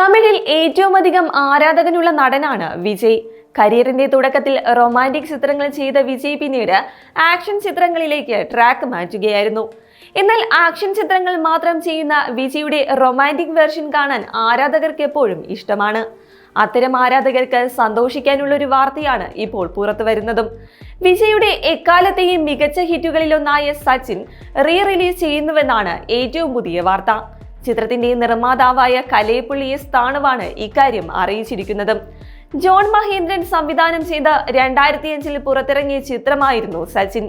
തമിഴിൽ ഏറ്റവും അധികം ആരാധകനുള്ള നടനാണ് വിജയ്. കരിയറിന്റെ തുടക്കത്തിൽ റൊമാന്റിക് ചിത്രങ്ങൾ ചെയ്ത വിജയ് പിന്നീട് ആക്ഷൻ ചിത്രങ്ങളിലേക്ക് ട്രാക്ക് മാറ്റുകയായിരുന്നു. എന്നാൽ ആക്ഷൻ ചിത്രങ്ങൾ മാത്രം ചെയ്യുന്ന വിജയുടെ റൊമാന്റിക് വേർഷൻ കാണാൻ ആരാധകർക്ക് എപ്പോഴും ഇഷ്ടമാണ്. അത്തരം ആരാധകർക്ക് സന്തോഷിക്കാനുള്ള ഒരു വാർത്തയാണ് ഇപ്പോൾ പുറത്തു വരുന്നതും. വിജയുടെ എക്കാലത്തെയും മികച്ച ഹിറ്റുകളിലൊന്നായ സച്ചിൻ റിലീസ് ചെയ്യുന്നുവെന്നാണ് ഏറ്റവും പുതിയ വാർത്ത. ചിത്രത്തിന്റെ നിർമ്മാതാവായ കലൈപ്പുള്ളി എസ് താണുവാണ് ഇക്കാര്യം അറിയിച്ചിരിക്കുന്നത്. ജോൺ മഹേന്ദ്രൻ സംവിധാനം ചെയ്ത 2005 പുറത്തിറങ്ങിയ ചിത്രമായിരുന്നു സച്ചിൻ.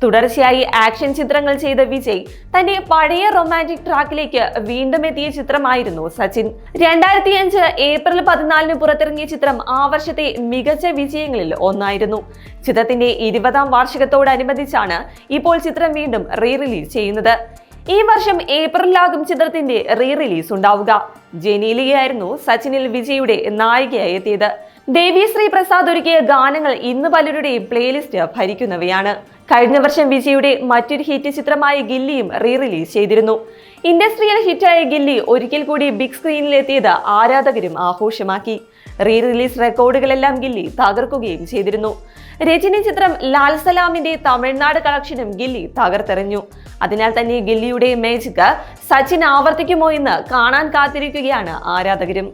തുടർച്ചയായി ആക്ഷൻ ചിത്രങ്ങൾ ചെയ്ത വിജയ് തന്റെ പഴയ റൊമാന്റിക് ട്രാക്കിലേക്ക് വീണ്ടും എത്തിയ ചിത്രമായിരുന്നു സച്ചിൻ. 2005 ഏപ്രിൽ 14 പുറത്തിറങ്ങിയ ചിത്രം ആ വർഷത്തെ മികച്ച വിജയങ്ങളിൽ ഒന്നായിരുന്നു. ചിത്രത്തിന്റെ 20ാം വാർഷികത്തോടനുബന്ധിച്ചാണ് ഇപ്പോൾ ചിത്രം വീണ്ടും റിലീസ് ചെയ്യുന്നത്. ഈ വർഷം ഏപ്രിലാകും ചിത്രത്തിന്റെ റിലീസ് ഉണ്ടാവുക. ജനീലിയായിരുന്നു സച്ചിനിൽ വിജയുടെ നായികയായി എത്തിയത്. ദേവിശ്രീ പ്രസാദ് ഒരുക്കിയ ഗാനങ്ങൾ ഇന്ന് പലരുടെയും പ്ലേലിസ്റ്റ് ഭരിക്കുന്നവയാണ്. കഴിഞ്ഞ വർഷം വിജയുടെ മറ്റൊരു ഹിറ്റ് ചിത്രമായ ഗില്ലിയും റിലീസ് ചെയ്തിരുന്നു. ഇൻഡസ്ട്രിയൽ ഹിറ്റായ ഗില്ലി ഒരിക്കൽ കൂടി ബിഗ് സ്ക്രീനിൽ എത്തിയത് ആരാധകരും ആഘോഷമാക്കി. റിലീസ് റെക്കോർഡുകളെല്ലാം ഗില്ലി തകർക്കുകയും ചെയ്തിരുന്നു. രജനി ചിത്രം ലാൽ സലാമിന്റെ തമിഴ്നാട് കളക്ഷനും ഗില്ലി തകർത്തെറിഞ്ഞു. അതിനാൽ തന്നെ ഗില്ലിയുടെ മാജിക് സച്ചിൻ ആവർത്തിക്കുമോ എന്ന് കാണാൻ കാത്തിരിക്കുകയാണ് ആരാധകരും.